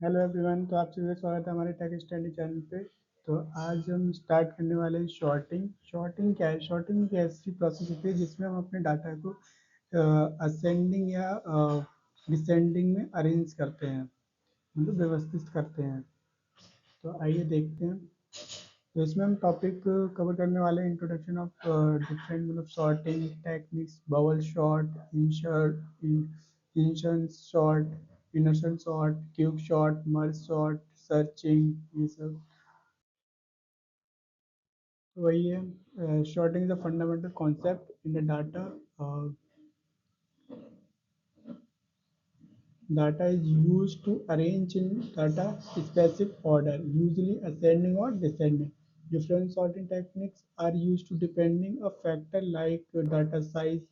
Hello everyone. तो आप सभी का स्वागत है हमारे टेक स्टडी चैनल पे। तो आज हम स्टार्ट करने वाले हैं शॉर्टिंग। शॉर्टिंग क्या है? शॉर्टिंग एक ऐसी प्रोसेस होती है जिसमें हम अपने डाटा को असेंडिंग या डिसेंडिंग में अरेंज करते हैं, मतलब व्यवस्थित करते हैं। तो आइए देखते हैं। तो इसमें हम टॉपिक कवर करने वाले हैं इंट्रोडक्शन ऑफ डिफरेंट मतलब sorting techniques, bubble sort, insert, insertion sort, insertion sort, quick sort, merge sort, searching, ये सब। तो वही है, sorting is a fundamental concept in the data. Data is used to arrange in data specific order, usually ascending or descending. Different sorting techniques are used to depending a factor like data size,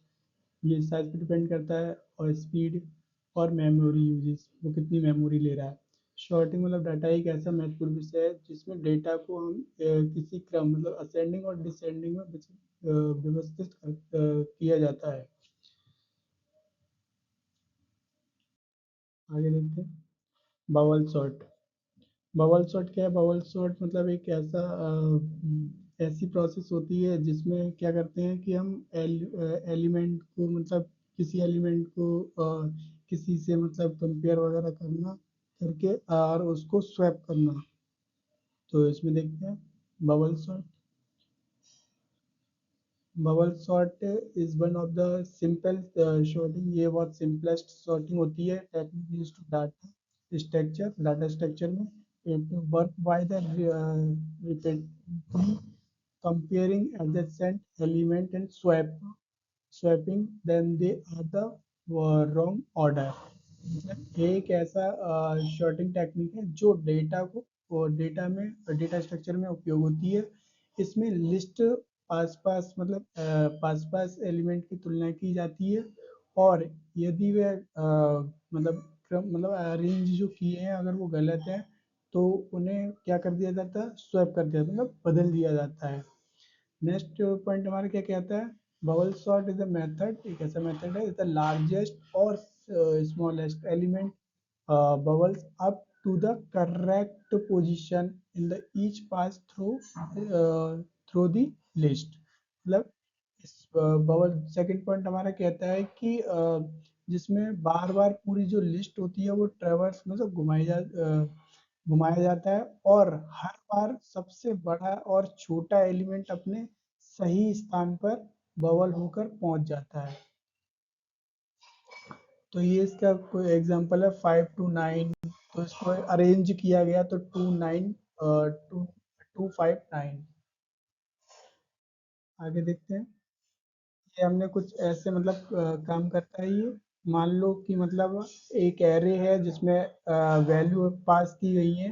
ये size पे depend करता है, और speed और memory uses, वो कितनी memory ले रहा है। शॉर्टिंग मतलब डाटा एक ऐसा महत्वपूर्ण विषय है जिसमें डेटा को हम किसी क्रम मतलब असेंडिंग और डिसेंडिंग में व्यवस्थित किया जाता है। आगे देखते हैं। Bubble sort. बबल सॉर्ट क्या है? बबल सॉर्ट मतलब एक ऐसी प्रोसेस होती है जिसमें क्या करते हैं कि हम एलिमेंट को मतलब किसी एलिमेंट को किसी से मतलब कंपेयर वगैरह करना करके और उसको स्वैप करना। तो इसमें देखते हैं bubble sort. Bubble sort is one of the simple sorting, ये बहुत सिंपलेस्ट सॉर्टिंग होती है। Technique use to data structure में it work by the repeatedly comparing adjacent element and swapping then they are the wrong order। मतलब एक ऐसा shorting technique है जो डेटा को डेटा स्ट्रक्चर में उपयोग होती है। इसमें लिस्ट पास पास मतलब पास पास एलिमेंट की तुलना की जाती है, और यदि वे मतलब क्रम मतलब अरेंज जो किए हैं अगर वो गलत है तो उन्हें क्या कर दिया जाता है? स्वैप कर दिया मतलब बदल दिया जाता है। नेक्स्ट पॉइंट हमारा क्या कहता है? Bubble sort is a method, एक ऐसा मेथड है द लार्जेस्ट और smallest element bubbles up to the correct position in the each pass through the list। मतलब इस बबल सेकंड पॉइंट हमारा कहता है कि जिसमें बार बार पूरी जो लिस्ट होती है वो ट्रेवर्स मतलब घुमाया जाता है, और हर बार सबसे बड़ा और छोटा एलिमेंट अपने सही स्थान पर बबल होकर पहुंच जाता है। तो ये इसका कोई एग्जांपल है 5 to 9। तो इसको अरेंज किया गया तो 2 9 2 5 9। आगे देखते हैं। ये हमने कुछ ऐसे मतलब काम करता है ये। मान लो कि मतलब एक एरे है जिसमें वैल्यू पास की गई है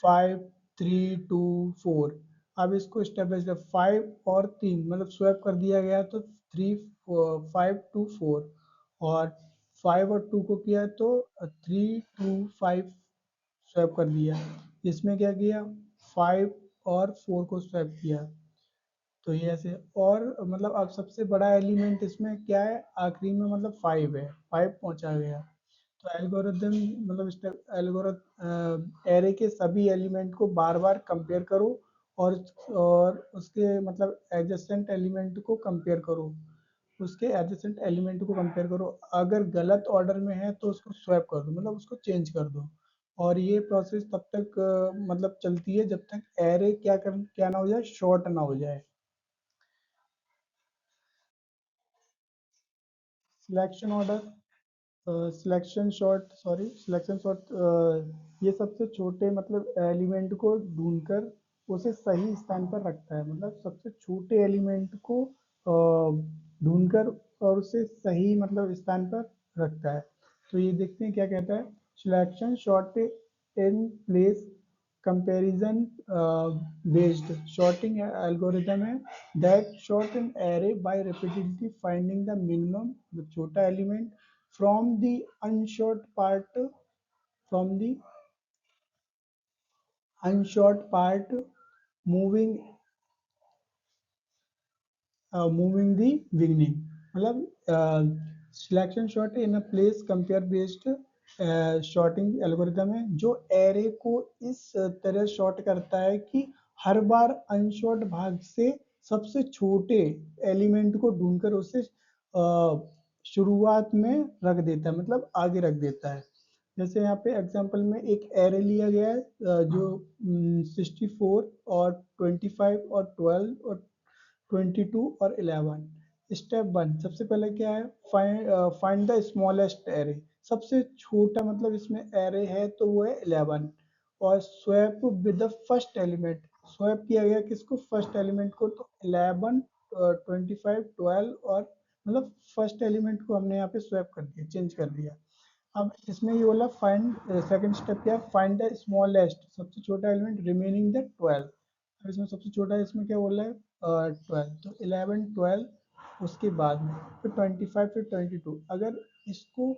5 3 2 4। अब इसको स्टेप बाय स्टेप 5 और 3 मतलब स्वैप कर दिया गया तो 3 5 2 4, और 5 और 2 को किया तो 3 2 5 स्वैप कर दिया। इसमें क्या किया? 5 और 4 को स्वैप किया। तो ये ऐसे, और मतलब अब सबसे बड़ा एलिमेंट इसमें क्या है? आखिरी में मतलब 5 पहुंचा गया। तो एल्गोरिदम मतलब एल्गोरिथम एरे के सभी एलिमेंट को बार बार कंपेयर करो, और उसके मतलब एडजेसेंट एलिमेंट को कंपेयर करो, उसके एडजेसेंट एलिमेंट को कंपेयर करो। अगर गलत ऑर्डर में है तो उसको स्वैप कर दो मतलब उसको चेंज कर दो। और ये प्रोसेस तब तक मतलब चलती है जब तक एरे क्या ना हो जाए, शॉर्ट ना हो जाए। सिलेक्शन ऑर्डर, सिलेक्शन शॉर्ट ये सबसे छोटे मतलब एलिमेंट को ढूंढकर उसे सही स्थान पर रखता है। मतलब सबसे छोटे एलिमेंट को ढूंढकर और उसे सही मतलब स्थान पर रखता है। तो ये देखते हैं क्या कहता है। Selection sort in place comparison based sorting algorithm है that sort an array by repeatedly finding the minimum the छोटा element from the unsort part from the unsort part moving moving the beginning। मतलब selection sort in a place compare based sorting algorithm है जो array को इस तरह short करता है कि हर बार अनशॉर्ट भाग से सबसे छोटे एलिमेंट को ढूंढकर उसे शुरुआत में रख देता है, मतलब आगे रख देता है। जैसे यहाँ पे एग्जांपल में एक एरे लिया गया है जो 64 और 25 और 12 और 22 और 11। स्टेप वन, सबसे पहले क्या है, फाइंड द स्मॉलेस्ट एरे। सबसे छोटा मतलब इसमें एरे है तो वो है 11। और swap with the first element, swap किया गया किसको, फर्स्ट एलिमेंट को, तो 11 25 12 और मतलब फर्स्ट एलिमेंट को हमने यहाँ पे स्वैप कर दिया, चेंज कर दिया। अब इसमें ये बोला फाइंड, सेकंड स्टेप क्या है, फाइंड द स्मॉलेस्ट, सबसे छोटा एलिमेंट रिमेनिंग द 12। अब इसमें सबसे छोटा है, इसमें क्या बोला है 12, तो 11 12 उसके बाद में फिर 25 फिर 22। अगर इसको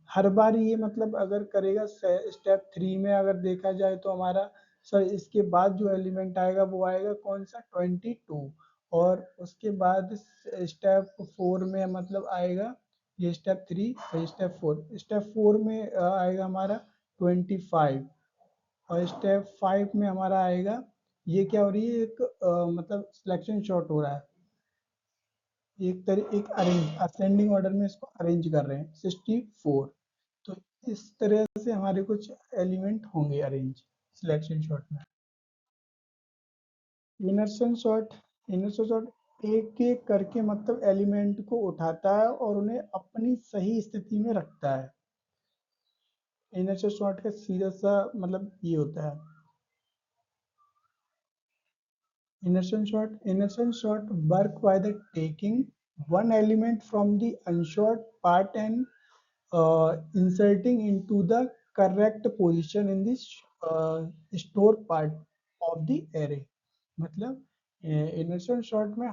हर बार ये मतलब अगर करेगा स्टेप थ्री में अगर देखा जाए तो हमारा सर इसके बाद जो एलिमेंट आएगा वो आएगा कौन सा 22। और उसके बाद स्टेप फोर में मतलब आएगा ये स्टेप थ्री और स्टेप फोर में आएगा हमारा 25। और स्टेप फाइव में हमारा आएगा, ये क्या हो रही है एक मतलब सिलेक्शन शॉट हो रहा है, एक अरेंज असेंडिंग ऑर्डर में इसको अरेंज कर रहे हैं 64। तो इस तरह से हमारे कुछ एलिमेंट होंगे अरेंज सिलेक्शन शॉट में। इनर्शन शॉट, इनर्शन शॉट एक एक करके मतलब एलिमेंट को उठाता है और उन्हें अपनी सही स्थिति में रखता है। इनर्शन शॉट का सीधा सा मतलब ये होता है। Insertion sort work by the taking one element from the unsort part and inserting into the correct position in the store part of the array। मतलब इनर्शन शॉर्ट में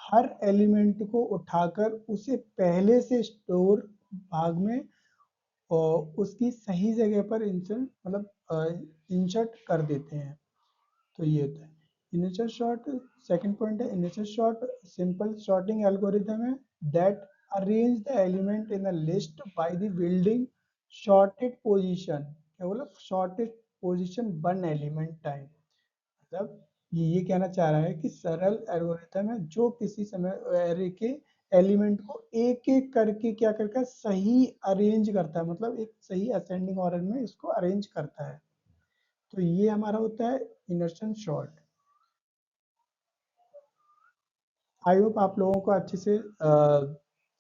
हर एलिमेंट को उठाकर उसे पहले से स्टोर भाग में और उसकी सही जगह पर इंसर्ट मतलब इंसर्ट कर देते हैं। तो ये होता है इनिशियल शॉर्ट। सेकंड पॉइंट है initial sort simple sorting algorithm है that arrange the element in a list by the building sorted position. क्या बोला, sorted position one element time. मतलब ये कहना चाह रहा है कि सरल एल्गोरिथम है जो किसी समय एरे के एलिमेंट को एक एक करके क्या करता है, सही अरेंज करता है, मतलब एक सही असेंडिंग ऑर्डर में इसको अरेंज करता है। तो ये हमारा होता है इनर्शन शॉर्ट। आई होप आप लोगों को अच्छे से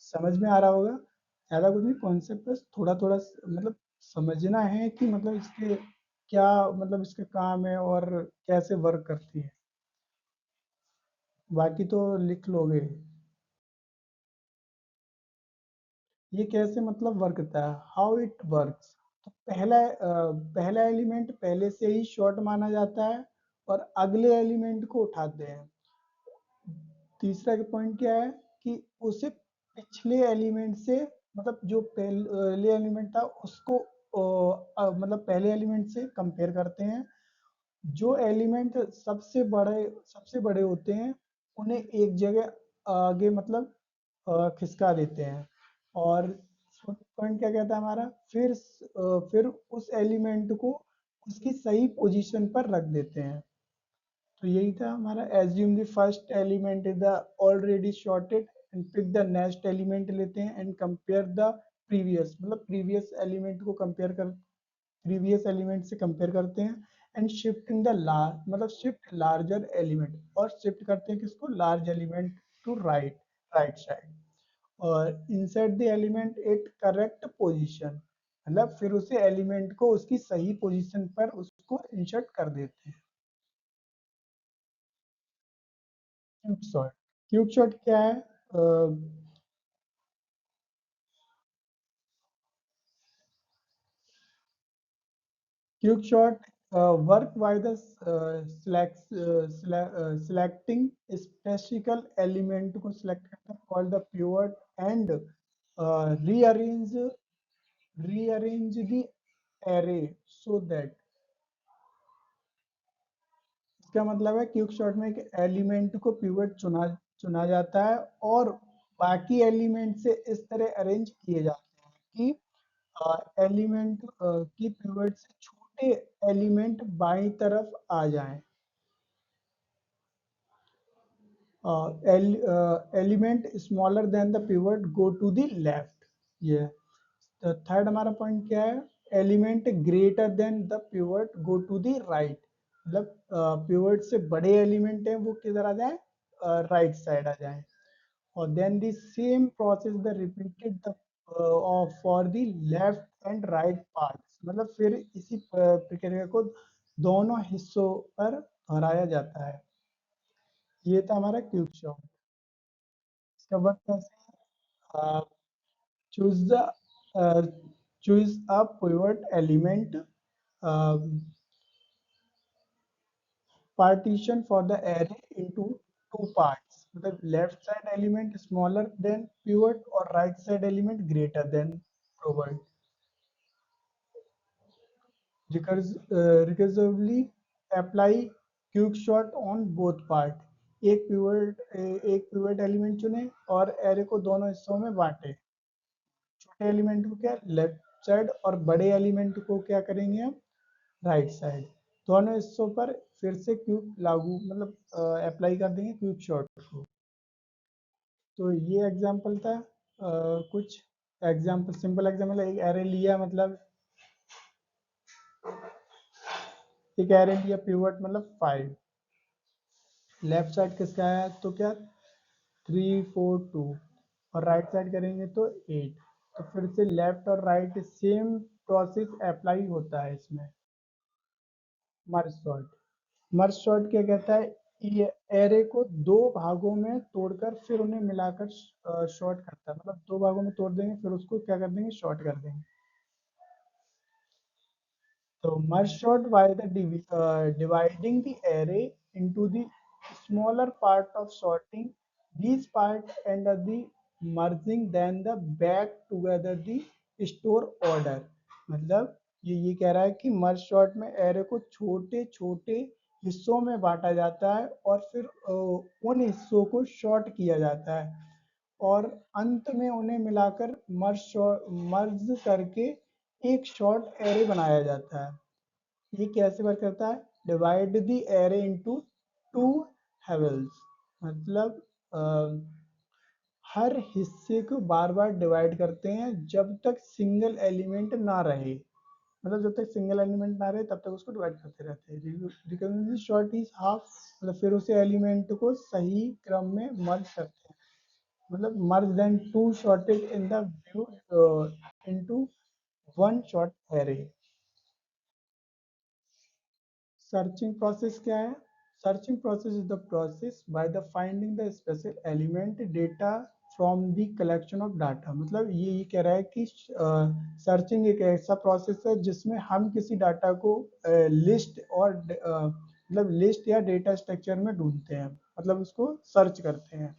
समझ में आ रहा होगा। ज़्यादा कुछ नहीं, कॉन्सेप्ट बस थोड़ा थोड़ा मतलब समझना है कि मतलब इसके क्या मतलब इसका काम है और कैसे वर्क करती है, बाकी तो लिख लोगे। ये कैसे मतलब वर्क करता है, हाउ इट वर्क्स। तो पहला एलिमेंट पहले से ही शॉर्ट माना जाता है और अगले एलिमेंट को उठाते हैं। तीसरा पॉइंट क्या है कि उसे पिछले एलिमेंट से मतलब जो पहले एलिमेंट था उसको मतलब पहले एलिमेंट से कंपेयर करते हैं। जो एलिमेंट सबसे बड़े होते हैं उन्हें एक जगह आगे मतलब खिसका देते हैं। और पॉइंट क्या कहता है हमारा, फिर उस एलिमेंट को उसकी सही पोजीशन पर रख देते हैं। तो यही था हमारा, assume the first element is the already sorted and pick the next element लेते हैं एंड कंपेयर द प्रीवियस, मतलब प्रीवियस एलिमेंट को कंपेयर कर प्रीवियस एलिमेंट से कंपेयर करते हैं। एंड शिफ्टिंग द लार्ज मतलब शिफ्ट लार्जर एलिमेंट, और शिफ्ट करते हैं किसको, large element to right side. और insert the element at correct position, मतलब फिर उसे एलिमेंट को उसकी सही पोजीशन पर उसको इंसर्ट कर देते हैं। क्यूब शॉट, क्यूब शॉट क्या है, quick sort work by the selecting specific element को सिलेक्ट करता है called the pivot and rearrange rearrange the array so that. इसका मतलब है क्यूब शॉट में एक एलिमेंट को पिवट चुना जाता है और बाकी एलिमेंट से इस तरह अरेंज किए जाते हैं कि एलिमेंट की पिवट से छोटे एलिमेंट बाईं तरफ आ जाएं। Element smaller than the pivot go to the left. ये तो थर्ड हमारा पॉइंट क्या है, element greater than the pivot go to the right. मतलब पिवट से बड़े एलिमेंट हैं वो किधर आ जाए, राइट साइड आ जाए। और then the same process the repeated the for the left and right parts. मतलब फिर इसी प्रक्रिया को दोनों हिस्सों पर दोहराया जाता है। ये था हमारा क्यूब शॉट। इसका वर्क कैसे, choose the uh, choose a pivot element, uh, partition for the array into two parts, मतलब left side element smaller than pivot और right side element greater than pivot। Recursively apply quick shot on both part। एक pivot element चुने और array को दोनों हिस्सों में बांटे। छोटे एलिमेंट को क्या लेफ्ट साइड और बड़े एलिमेंट को क्या करेंगे हम राइट साइड। दोनों हिस्सों पर फिर से क्यूब लागू मतलब अप्लाई कर देंगे क्यूब शॉट को। तो ये एग्जांपल था। कुछ एग्जांपल सिंपल एग्जांपल, एक एरे लिया मतलब एक एरे लिया पिवट मतलब 5, लेफ्ट साइड किसका है तो क्या 3 4 2, और राइट साइड करेंगे तो 8। तो फिर से लेफ्ट और राइट सेम प्रोसेस अप्लाई होता है इसमें। मर्ज सॉर्ट, मर्ज सॉर्ट क्या कहता है, ये एरे को दो भागों में तोड़कर फिर उन्हें मिलाकर शॉर्ट करता है। मतलब दो भागों में तोड़ देंगे फिर उसको क्या कर देंगे शॉर्ट कर देंगे। So merge sort by the dividing the array into the smaller part of sorting these part and the merging then the back together the store order। मतलब ये कह रहा है कि मर्ज शॉर्ट में एरे को छोटे छोटे हिस्सों में बांटा जाता है और फिर उन हिस्सों को शॉर्ट किया जाता है और अंत में उन्हें मिलाकर मर्ज करके एक शॉर्ट एरे बनाया जाता है। ये कैसे वर्क करता है, divide the array into two Havells. मतलब अ, हर हिस्से को बार बार डिवाइड करते हैं जब तक सिंगल एलिमेंट ना रहे। मतलब जब तक सिंगल एलिमेंट ना रहे तब तक उसको डिवाइड करते रहते हैं। रिकर्सिव शॉर्ट इज हाफ, मतलब फिर उसे एलिमेंट को सही क्रम में मर्ज करते हैं। मतलब merge them two sorted in the view into one sort array. Searching process क्या है, searching process is the process by the finding the special element data from the collection of data. मतलब ये कह रहा है कि सर्चिंग एक ऐसा प्रोसेस है जिसमें हम किसी डाटा को लिस्ट और मतलब लिस्ट या डेटा स्ट्रक्चर में ढूंढते हैं, मतलब उसको सर्च करते हैं।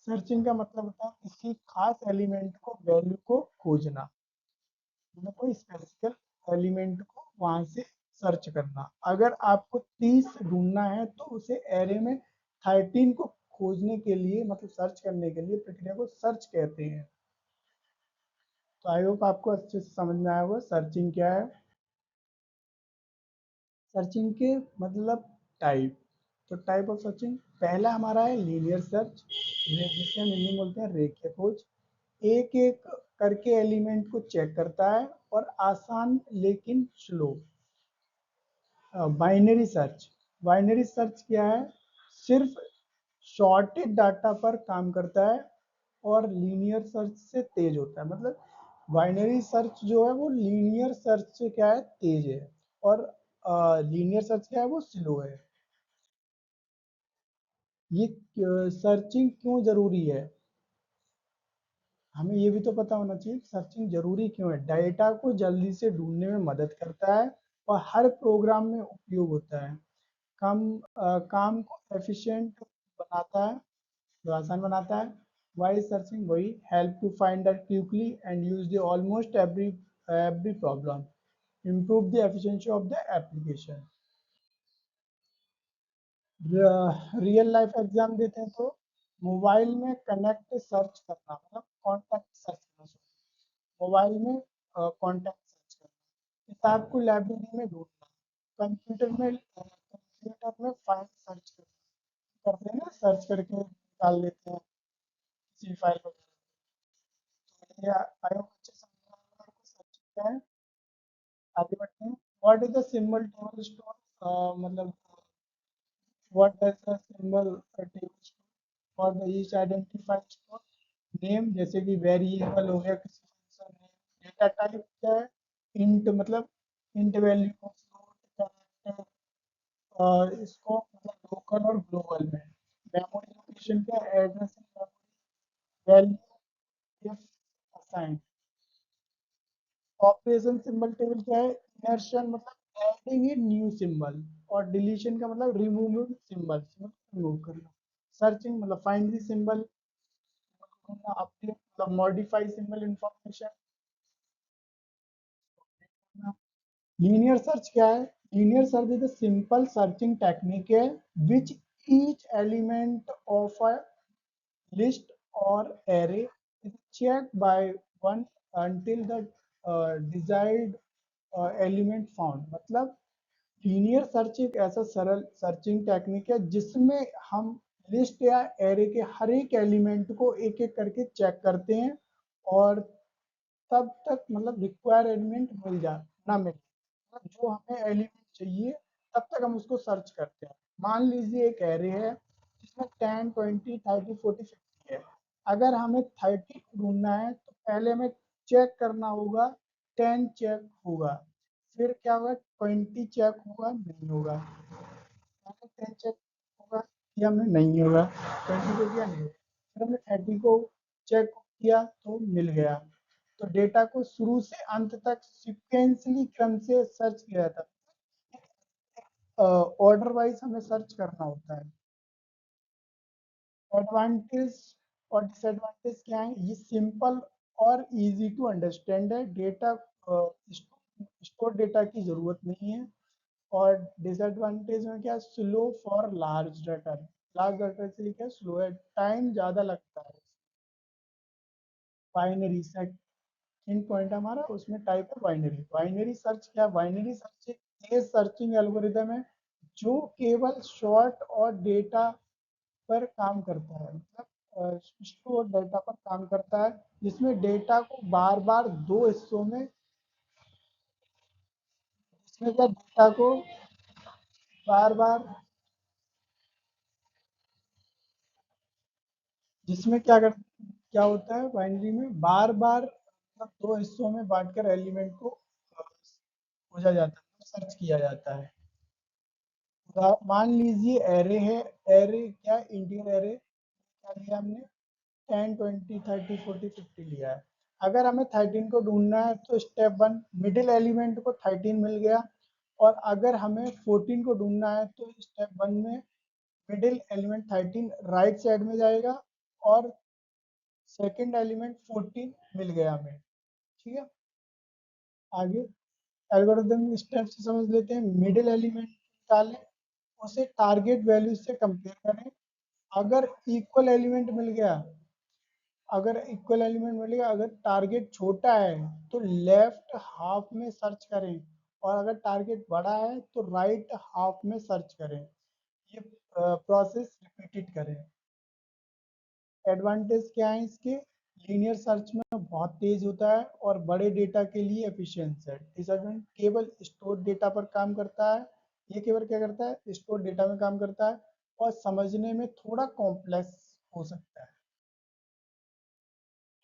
सर्चिंग का मतलब होता है किसी खास एलिमेंट को वैल्यू को खोजना, मतलब कोई स्पेसिफिक एलिमेंट को वहां से सर्च करना। अगर आपको 30 ढूंढना है तो उसे एरे में 13 को खोजने के लिए मतलब सर्च करने के लिए प्रक्रिया को सर्च कहते हैं। तो आई होप आपको अच्छे से समझ में आया होगा सर्चिंग क्या है। सर्चिंग के मतलब टाइप, तो टाइप ऑफ सर्चिंग पहला हमारा है लीनियर सर्च, जिसे हम हिंदी में बोलते हैं रेखीय खोज। एक एक करके एलिमेंट को चेक करता है और आसान लेकिन slow. Binary search, binary search क्या है, सिर्फ शॉर्टेड डाटा पर काम करता है और लीनियर सर्च से तेज होता है। मतलब बाइनरी सर्च जो है वो लीनियर सर्च से क्या है तेज है और लीनियर सर्च क्या है वो स्लो है। ये सर्चिंग क्यों जरूरी है, हमें ये भी तो पता होना चाहिए कि सर्चिंग जरूरी क्यों है। डाटा को जल्दी से ढूंढने में मदद करता है और हर प्रोग्राम में उपयोग होता है। काम को एफिशिएंट बनाता है, जो आसान बनाता है। वाइल सर्चिंग वही help to find that quickly and use the almost every problem, improve the efficiency of the application। Real life exam देते हैं तो मोबाइल में कनेक्ट सर्च करना मतलब कॉन्टैक्ट सर्च करना। मोबाइल में कॉन्टैक्ट सर्च करना, किताब को लाइब्रेरी में ढूंढना, कंप्यूटर में फाइल सर्च करना, करते हैं ना, सर्च करके डाल लेते हैं किसी फाइल वगैरह। तो ये आई होप अच्छे समझ में आ रहा है आपको, सर्च क्या है। आगे बढ़ते हैं। What is the symbol table store, मतलब what does the symbol table store और the each identified store. Name जैसे कि वेरिएबल हो गया, किसी फंक्शन नेम। डेटा टाइप क्या है, इंट मतलब इंट वैल्यू को, फ्लोट, कैरेक्टर, और इसको मतलब लोकल और ग्लोबल में। मेमोरी लोकेशन क्या है, address in memory. Value if assign. Operation symbol table क्या है, इनर्शन मतलब एडिंग ए न्यू सिंबल, और डिलीशन का मतलब रिमूविंग सिंबल, रिमूव करना। सर्चिंग मतलब फाइंड द सिंबल, अपडेट मतलब modify symbol information. Linear search क्या है, linear search is the simple searching technique है which each element of a list or array is checked by one until the desired element found। मतलब linear search एक ऐसा सरल searching technique है जिसमें हम लिस्ट या एरे के हर एक एलिमेंट को एक एक करके चेक करते हैं, और तब तक मतलब रिक्वायर एलिमेंट मिल जा ना मिले, मतलब जो हमें एलिमेंट चाहिए तब तक हम उसको सर्च करते हैं। मान लीजिए एक एरे है जिसमें 10 20 30 40 50 है। अगर हमें 30 ढूंढना है तो पहले हमें चेक करना होगा, 10 चेक होगा, फिर क्या होगा, 20 चेक होगा नहीं होगा, पहले 10 चेक होगा या में नहीं होगा, 20 को किया नहीं होगा, फिर हमने 30 को चेक किया तो मिल गया। तो डेटा को शुरू से अंत तक सिक्वेंसली क्रम से सर्च किया जाता है, ऑर्डर वाइज हमें सर्च करना होता है। एडवांटेज और डिसएडवांटेज क्या है, ये सिंपल और इजी टू अंडरस्टैंड है, डेटा स्टोर डेटा की ज़रूरत नहीं है। और डिसएडवांटेज में क्या, slow for large data, large data से क्या स्लो है, टाइम ज़्यादा लगता है। बाइनरी सेकंड पॉइंट हमारा उसमें टाइप है बाइनरी। बाइनरी सर्च क्या, बाइनरी सर्च एक तेज सर्चिंग एल्गोरिदम है जो केवल शॉर्ट और डेटा पर काम करता है, मतलब स्टोर डेटा पर काम करता है, जिसमें डेटा को बार बार दो हिस्सों में, जिसमें क्या डेटा को बार बार, जिसमें क्या होता है बाइनरी में बार बार मतलब दो हिस्सों में बांटकर एलिमेंट को खोजा जाता है, सर्च किया जाता है। मान लीजिए एरे है, एरे क्या, इंटीजर एरे क्या लिया हमने, 10 20 30 40 50 लिया है। अगर हमें 13 को ढूंढना है तो स्टेप वन, मिडिल एलिमेंट को 13 मिल गया, और अगर हमें 14 को ढूंढना है तो स्टेप वन में मिडिल एलिमेंट 13 राइट साइड में जाएगा, और सेकंड एलिमेंट 14 मिल गया हमें। ठीक है, आगे एल्गोरिदम स्टेप से समझ लेते हैं। मिडिल एलिमेंट निकालें, उसे टारगेट वैल्यू से कंपेयर करें। अगर इक्वल एलिमेंट मिल गया, अगर इक्वल एलिमेंट मिल गया, अगर टारगेट छोटा है तो लेफ्ट हाफ में सर्च करें, और अगर टारगेट बड़ा है तो राइट हाफ में सर्च करें। ये प्रोसेस रिपीटेड करें। एडवांटेज क्या है इसके, लीनियर सर्च में बहुत तेज होता है और बड़े डेटा के लिए एफिशिएंट है। डिसएडवांटेज, केवल स्टोर डेटा पर काम करता है, ये केवल क्या करता है, स्टोर डेटा में काम करता है, और समझने में थोड़ा कॉम्प्लेक्स हो सकता है।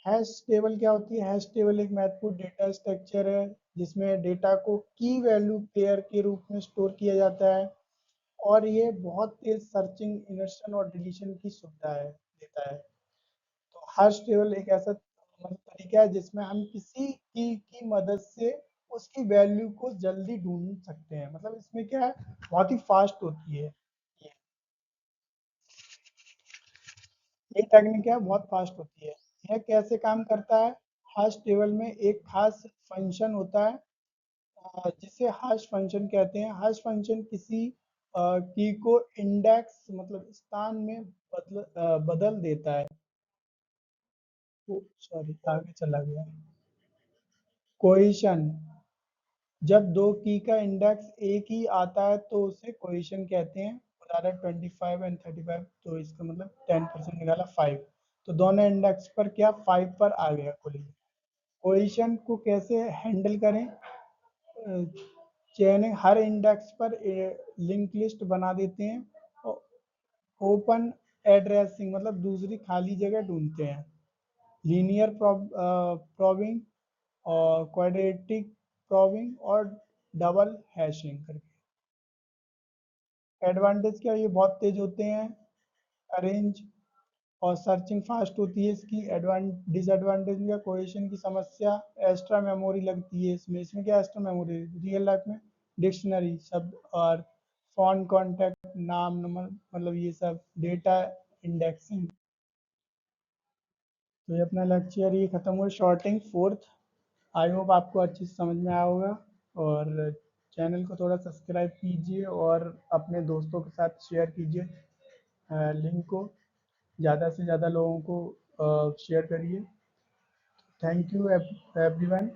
हैश टेबल क्या होती है, हैश टेबल एक महत्वपूर्ण डेटा स्ट्रक्चर है जिसमें डेटा को की वैल्यू पेयर के रूप में स्टोर किया जाता है, और ये बहुत तेज सर्चिंग, इनर्शन और डिलीशन की सुविधा है देता है। तो हैश टेबल एक ऐसा मतलब तरीका है जिसमें हम किसी की मदद से उसकी वैल्यू को जल्दी ढूंढ सकते हैं, मतलब इसमें क्या है, बहुत ही फास्ट होती है ये ये टेक्निक क्या है, बहुत फास्ट होती है। यह कैसे काम करता है, हैश टेबल में एक खास फंक्शन होता है, जिसे हैश फंक्शन कहते हैं। हैश फंक्शन किसी की को इंडेक्स मतलब स्थान में बदल देता है। सॉरी, आगे चला गया। कोएशन, जब दो की का इंडेक्स एक ही आता है तो उसे कोएशन कहते हैं। उदाहरण 25 एंड 35, तो इसका मतलब 10% निकाला 5, तो दोनों इंडेक्स पर क्या 5 पर आ गया कुल। कोएशन को कैसे हैंडल करें? चयनिंग, हर इंडेक्स पर लिंक लिस्ट बना देते हैं। ओपन एड्रेसिंग मतलब दूसरी खाली जगह ढूंढते हैं। लीनियर प्रोबिंग और क्वाड्रेटिक प्रोबिंग और डबल हैशिंग करके। एडवांटेज क्या है, ये बहुत तेज होते हैं, अरेंज और सर्चिंग फास्ट होती है इसकी। डिसएडवांटेज क्या, कोहेशन की समस्या, एक्स्ट्रा मेमोरी लगती है इसमें। इसमें क्या एक्स्ट्रा मेमोरी, रियल लाइफ में डिक्शनरी शब्द और फॉन्ट कॉन्टैक्ट नाम नंबर मतलब ये सब डेटा इंडेक्सिंग। तो ये अपना लेक्चर ये खत्म हुआ, शॉर्टिंग फोर्थ। आई होप आपको अच्छे से समझ में आया होगा। और चैनल को थोड़ा सब्सक्राइब कीजिए और अपने दोस्तों के साथ शेयर कीजिए लिंक को, ज़्यादा से ज़्यादा लोगों को शेयर करिए। Thank you everyone.